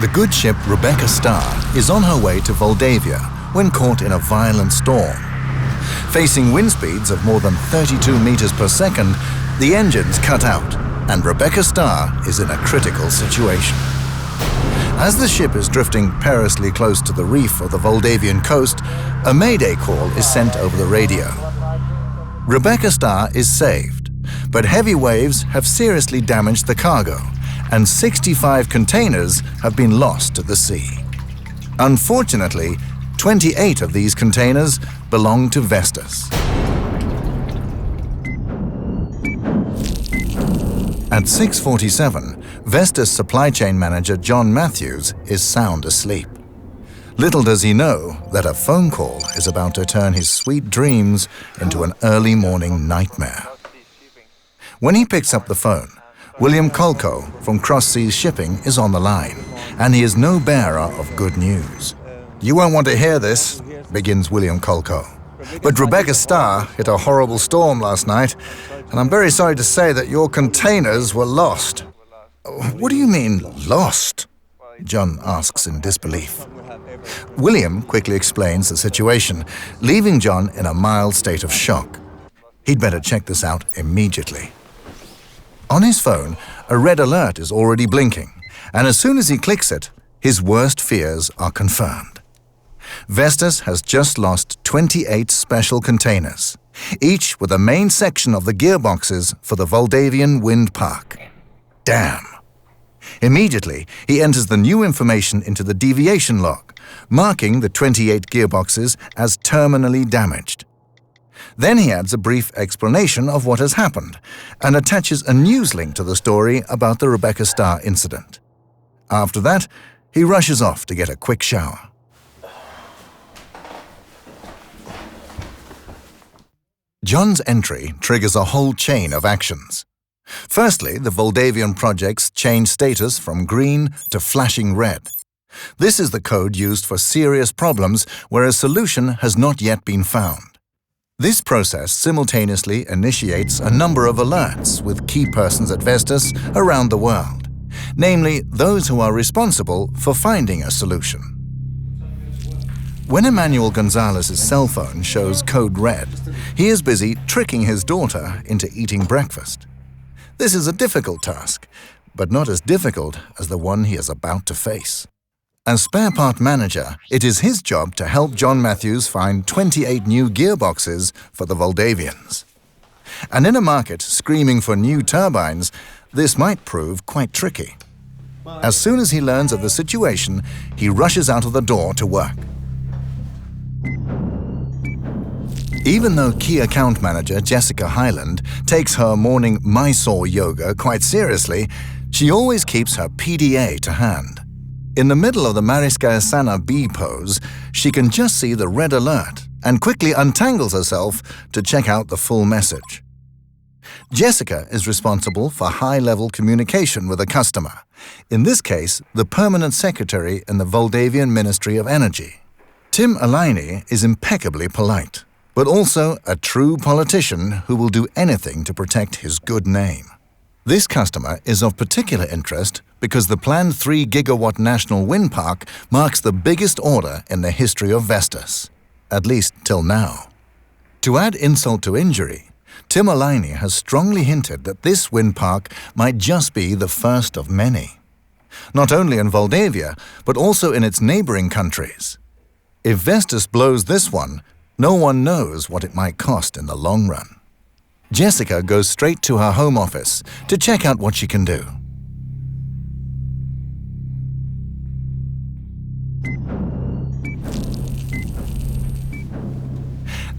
The good ship Rebecca Star is on her way to Moldavia when caught in a violent storm. Facing wind speeds of more than 32 meters per second, the engines cut out, and Rebecca Star is in a critical situation. As the ship is drifting perilously close to the reef of the Moldavian coast, a Mayday call is sent over the radio. Rebecca Star is saved, but heavy waves have seriously damaged the cargo, and 65 containers have been lost to the sea. Unfortunately, 28 of these containers belong to Vestas. At 6:47, Vestas supply chain manager John Matthews is sound asleep. Little does he know that a phone call is about to turn his sweet dreams into an early morning nightmare. When he picks up the phone, William Kolko from Cross Seas Shipping is on the line, and he is no bearer of good news. "You won't want to hear this," begins William Kolko, "but Rebecca Star hit a horrible storm last night, and I'm very sorry to say that your containers were lost." "What do you mean, lost?" John asks in disbelief. William quickly explains the situation, leaving John in a mild state of shock. He'd better check this out immediately. On his phone, a red alert is already blinking, and as soon as he clicks it, his worst fears are confirmed. Vestas has just lost 28 special containers, each with a main section of the gearboxes for the Moldavian wind park. Damn! Immediately, he enters the new information into the deviation log, marking the 28 gearboxes as terminally damaged. Then he adds a brief explanation of what has happened and attaches a news link to the story about the Rebecca Star incident. After that, he rushes off to get a quick shower. John's entry triggers a whole chain of actions. Firstly, the Moldavian projects change status from green to flashing red. This is the code used for serious problems where a solution has not yet been found. This process simultaneously initiates a number of alerts with key persons at Vestas around the world, namely those who are responsible for finding a solution. When Emmanuel Gonzalez's cell phone shows code red, he is busy tricking his daughter into eating breakfast. This is a difficult task, but not as difficult as the one he is about to face. As spare part manager, it is his job to help John Matthews find 28 new gearboxes for the Moldavians. And in a market screaming for new turbines, this might prove quite tricky. As soon as he learns of the situation, he rushes out of the door to work. Even though key account manager Jessica Hyland takes her morning Mysore yoga quite seriously, she always keeps her PDA to hand. In the middle of the Mariskayasana B pose, she can just see the red alert and quickly untangles herself to check out the full message. Jessica is responsible for high-level communication with a customer, in this case, the permanent secretary in the Moldavian Ministry of Energy. Tim Alaini is impeccably polite, but also a true politician who will do anything to protect his good name. This customer is of particular interest because the planned 3 gigawatt national wind park marks the biggest order in the history of Vestas, at least till now. To add insult to injury, Tim Alaini has strongly hinted that this wind park might just be the first of many. Not only in Moldavia, but also in its neighboring countries. If Vestas blows this one, no one knows what it might cost in the long run. Jessica goes straight to her home office to check out what she can do.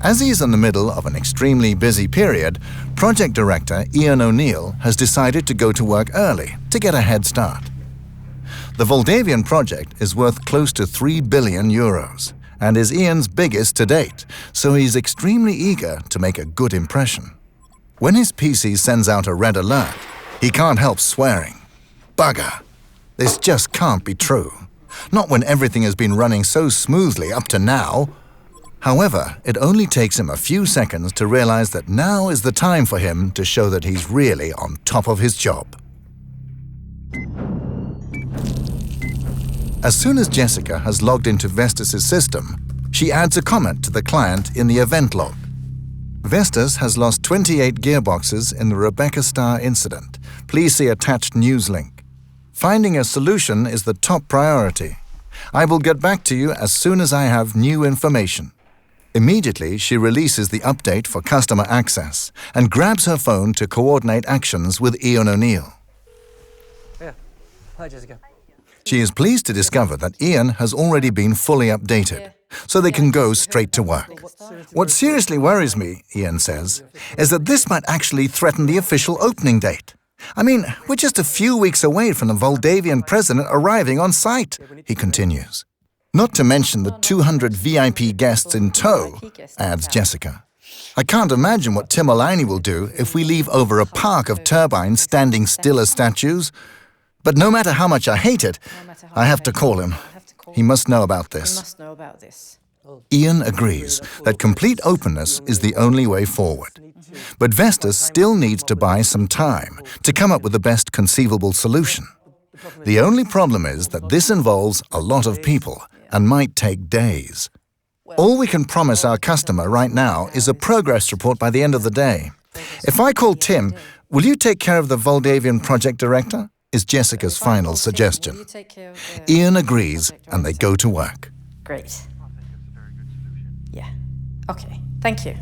As he is in the middle of an extremely busy period, Project Director Ian O'Neill has decided to go to work early to get a head start. The Moldavian project is worth close to 3 billion euros and is Ian's biggest to date, so he's extremely eager to make a good impression. When his PC sends out a red alert, he can't help swearing. Bugger! This just can't be true. Not when everything has been running so smoothly up to now. However, it only takes him a few seconds to realize that now is the time for him to show that he's really on top of his job. As soon as Jessica has logged into Vestas' system, she adds a comment to the client in the event log. Vestas has lost 28 gearboxes in the Rebecca Star incident. Please see attached news link. Finding a solution is the top priority. I will get back to you as soon as I have new information. Immediately, she releases the update for customer access and grabs her phone to coordinate actions with Ian O'Neill. Yeah. Hi, Jessica. She is pleased to discover that Ian has already been fully updated, so they can go straight to work. What seriously worries me, Ian says, is that this might actually threaten the official opening date. I mean, we're just a few weeks away from the Moldavian president arriving on site, he continues. Not to mention the 200 VIP guests in tow, adds Jessica. I can't imagine what Tim O'Leary will do if we leave over a park of turbines standing still as statues. But no matter how much I hate it, I have to call him. He must know about this. Ian agrees that complete openness is the only way forward. But Vestas still needs to buy some time to come up with the best conceivable solution. The only problem is that this involves a lot of people and might take days. All we can promise our customer right now is a progress report by the end of the day. If I call Tim, will you take care of the Moldavian project director? Is Jessica's final suggestion. Ian agrees and they go to work. Great. Yeah. Okay. Thank you.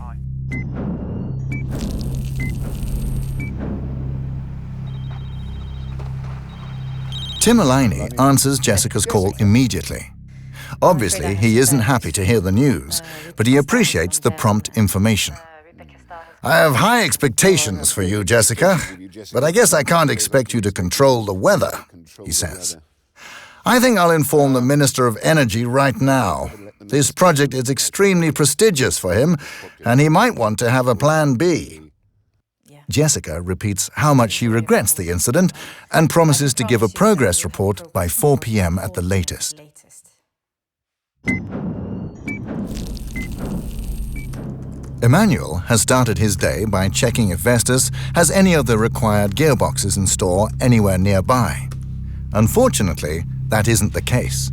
Tim O'Leary answers Jessica's call immediately. Obviously, he isn't happy to hear the news, but he appreciates the prompt information. I have high expectations for you, Jessica, but I guess I can't expect you to control the weather, he says. I think I'll inform the Minister of Energy right now. This project is extremely prestigious for him, and he might want to have a plan B. Jessica repeats how much she regrets the incident and promises to give a progress report by 4 p.m. at the latest. Emmanuel has started his day by checking if Vestas has any of the required gearboxes in store anywhere nearby. Unfortunately, that isn't the case.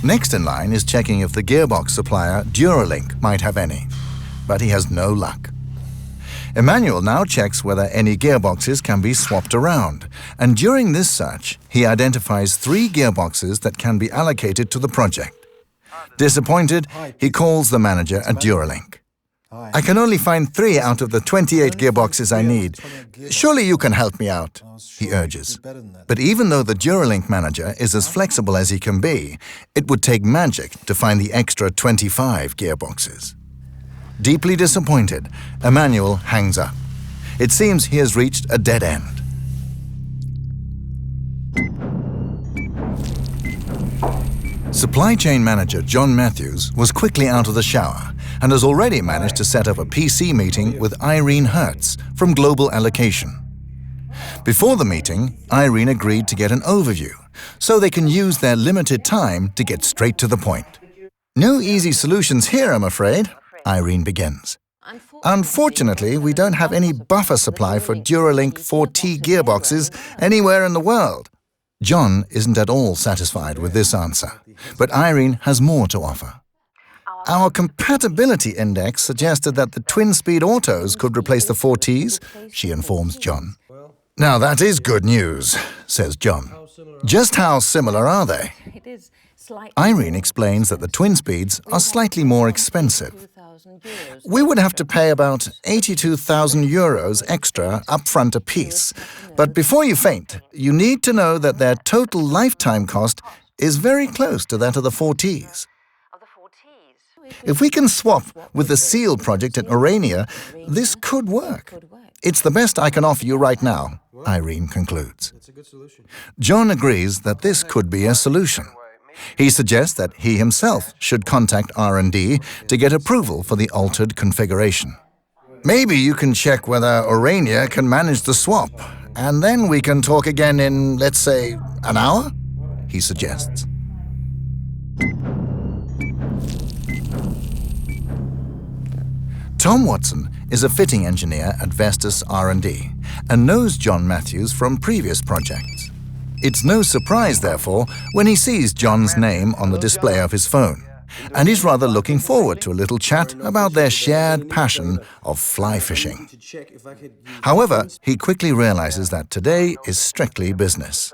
Next in line is checking if the gearbox supplier Duralink might have any, but he has no luck. Emmanuel now checks whether any gearboxes can be swapped around, and during this search, he identifies 3 gearboxes that can be allocated to the project. Disappointed, he calls the manager at Duralink. I can only find 3 out of the 28 gearboxes I need. Surely you can help me out, he urges. But even though the Duralink manager is as flexible as he can be, it would take magic to find the extra 25 gearboxes. Deeply disappointed, Emmanuel hangs up. It seems he has reached a dead end. Supply chain manager John Matthews was quickly out of the shower and has already managed to set up a PC meeting with Irene Hertz from Global Allocation. Before the meeting, Irene agreed to get an overview so they can use their limited time to get straight to the point. No easy solutions here, I'm afraid, Irene begins. Unfortunately, we don't have any buffer supply for Duralink 4T gearboxes anywhere in the world. John isn't at all satisfied with this answer, but Irene has more to offer. Our compatibility index suggested that the twin-speed autos could replace the 4Ts, she informs John. Now that is good news, says John. Just how similar are they? Irene explains that the twin speeds are slightly more expensive. We would have to pay about 82,000 euros extra upfront apiece. But before you faint, you need to know that their total lifetime cost is very close to that of the 4Ts. If we can swap with the SEAL project at Orania, this could work. It's the best I can offer you right now, Irene concludes. John agrees that this could be a solution. He suggests that he himself should contact R&D to get approval for the altered configuration. Maybe you can check whether Orania can manage the swap, and then we can talk again in, let's say, an hour, he suggests. Tom Watson is a fitting engineer at Vestas R&D and knows John Matthews from previous projects. It's no surprise, therefore, when he sees John's name on the display of his phone, and he's rather looking forward to a little chat about their shared passion of fly fishing. However, he quickly realizes that today is strictly business.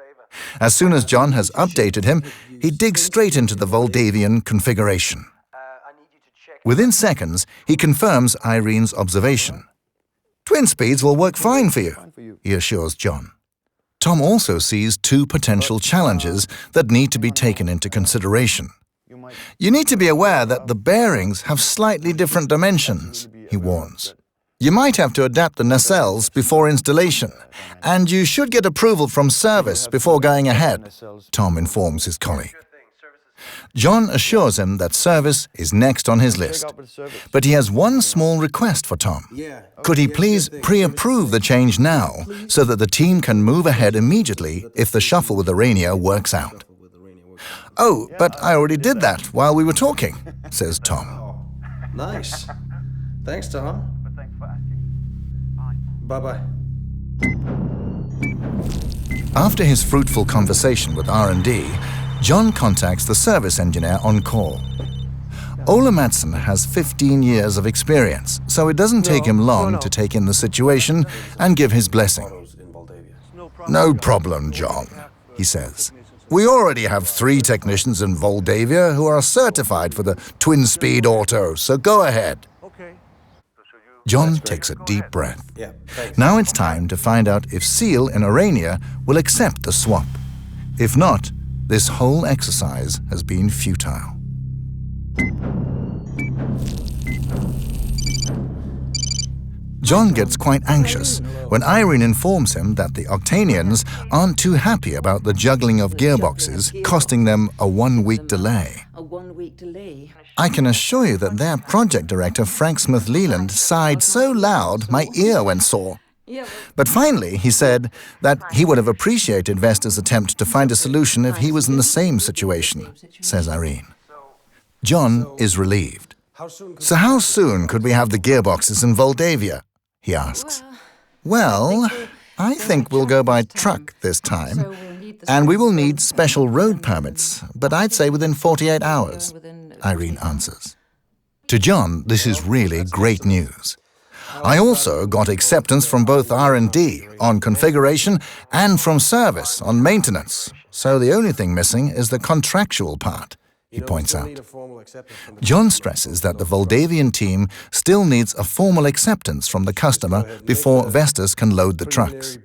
As soon as John has updated him, he digs straight into the Moldavian configuration. Within seconds, he confirms Irene's observation. Twin speeds will work fine for you, he assures John. Tom also sees two potential challenges that need to be taken into consideration. You need to be aware that the bearings have slightly different dimensions, he warns. You might have to adapt the nacelles before installation, and you should get approval from service before going ahead, Tom informs his colleague. John assures him that service is next on his list, but he has one small request for Tom. Could he please pre-approve the change now, so that the team can move ahead immediately if the shuffle with Arania works out? Oh, but I already did that while we were talking, says Tom. Nice. Thanks, Tom. Bye-bye. After his fruitful conversation with R&D, John contacts the service engineer on call. Ola Madsen has 15 years of experience, so it doesn't take him long to take in the situation and give his blessing. No problem, John, he says. We already have 3 technicians in Moldavia who are certified for the twin-speed auto, so go ahead. John takes a deep breath. Now it's time to find out if Seal in Arania will accept the swap. If not, this whole exercise has been futile. John gets quite anxious when Irene informs him that the Octanians aren't too happy about the juggling of gearboxes, costing them a 1-week delay. I can assure you that their project director, Frank Smith-Leland, sighed so loud my ear went sore. But finally, he said that he would have appreciated Vestas' attempt to find a solution if he was in the same situation, says Irene. John is relieved. So how soon could we have the gearboxes in Moldavia? He asks. Well, I think we'll go by truck this time, and we will need special road permits, but I'd say within 48 hours, Irene answers. To John, this is really great news. I also got acceptance from both R&D on configuration and from service on maintenance, so the only thing missing is the contractual part, he points out. John stresses that the Moldavian team still needs a formal acceptance from the customer before Vestas can load the trucks.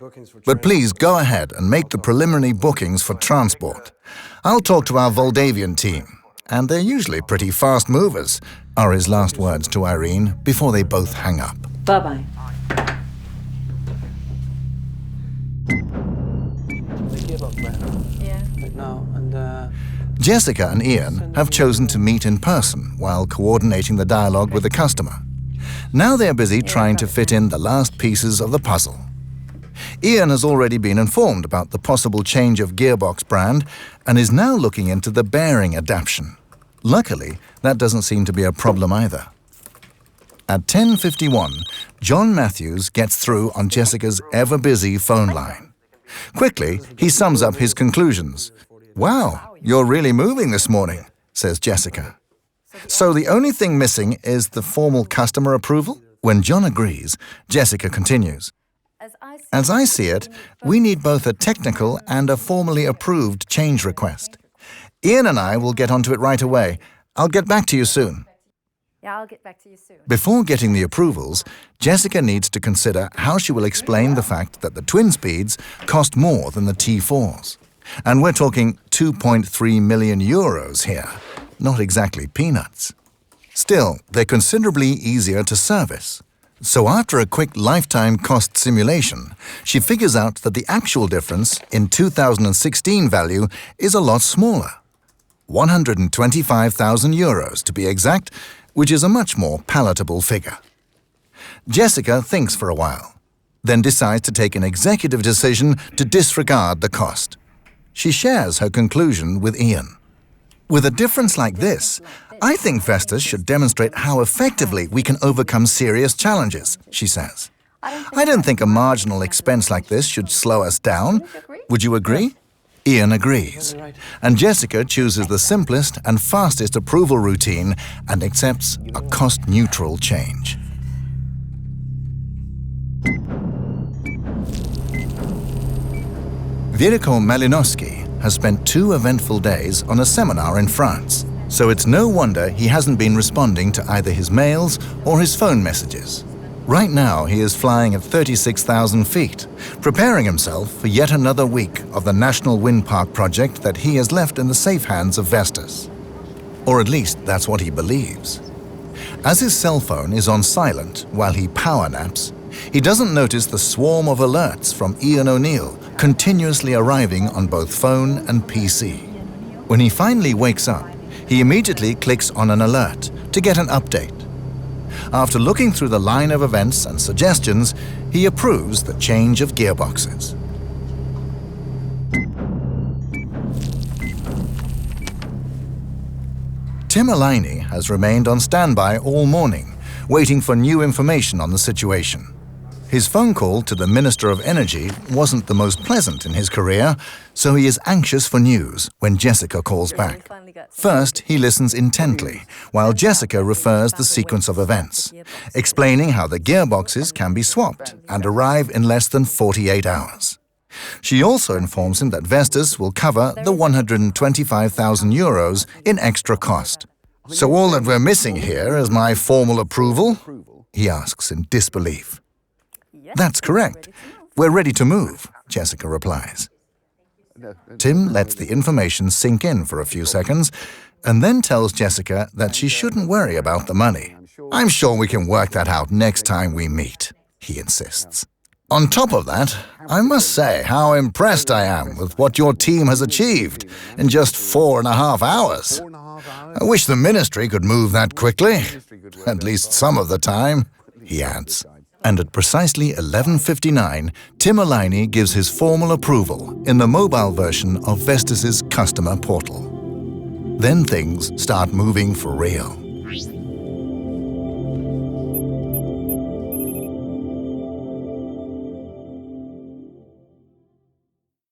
But please go ahead and make the preliminary bookings for transport. I'll talk to our Moldavian team, and they're usually pretty fast movers, are his last words to Irene before they both hang up. Bye-bye. Jessica and Ian have chosen to meet in person while coordinating the dialogue with the customer. Now they're busy trying to fit in the last pieces of the puzzle. Ian has already been informed about the possible change of gearbox brand and is now looking into the bearing adaptation. Luckily, that doesn't seem to be a problem either. At 10:51, John Matthews gets through on Jessica's ever-busy phone line. Quickly, he sums up his conclusions. Wow, you're really moving this morning, says Jessica. So the only thing missing is the formal customer approval? When John agrees, Jessica continues. As I see it, we need both a technical and a formally approved change request. Ian and I will get onto it right away. I'll get back to you soon. Yeah, I'll get back to you soon. Before getting the approvals, Jessica needs to consider how she will explain the fact that the twin speeds cost more than the T4s. And we're talking 2.3 million euros here, not exactly peanuts. Still, they're considerably easier to service. So after a quick lifetime cost simulation, she figures out that the actual difference in 2016 value is a lot smaller. 125,000 euros to be exact, which is a much more palatable figure. Jessica thinks for a while, then decides to take an executive decision to disregard the cost. She shares her conclusion with Ian. With a difference like this, I think Vestas should demonstrate how effectively we can overcome serious challenges, she says. I don't think a marginal expense like this should slow us down. Would you agree? Ian agrees, and Jessica chooses the simplest and fastest approval routine and accepts a cost-neutral change. Vierico Malinowski has spent 2 eventful days on a seminar in France, so it's no wonder he hasn't been responding to either his mails or his phone messages. Right now, he is flying at 36,000 feet, preparing himself for yet another week of the National Wind Park project that he has left in the safe hands of Vestas. Or at least that's what he believes. As his cell phone is on silent while he power naps, he doesn't notice the swarm of alerts from Ian O'Neill continuously arriving on both phone and PC. When he finally wakes up, he immediately clicks on an alert to get an update. After looking through the line of events and suggestions, he approves the change of gearboxes. Tim Alaini has remained on standby all morning, waiting for new information on the situation. His phone call to the Minister of Energy wasn't the most pleasant in his career, so he is anxious for news when Jessica calls back. First, he listens intently, while Jessica refers the sequence of events, explaining how the gearboxes can be swapped and arrive in less than 48 hours. She also informs him that Vestas will cover the 125,000 euros in extra cost. "So all that we're missing here is my formal approval?" he asks in disbelief. "That's correct. We're ready to move," Jessica replies. Tim lets the information sink in for a few seconds and then tells Jessica that she shouldn't worry about the money. "I'm sure we can work that out next time we meet," he insists. "On top of that, I must say how impressed I am with what your team has achieved in just 4.5 hours. I wish the ministry could move that quickly, at least some of the time," he adds. And at precisely 11:59, Tim Alaini gives his formal approval in the mobile version of Vestas' customer portal. Then things start moving for real.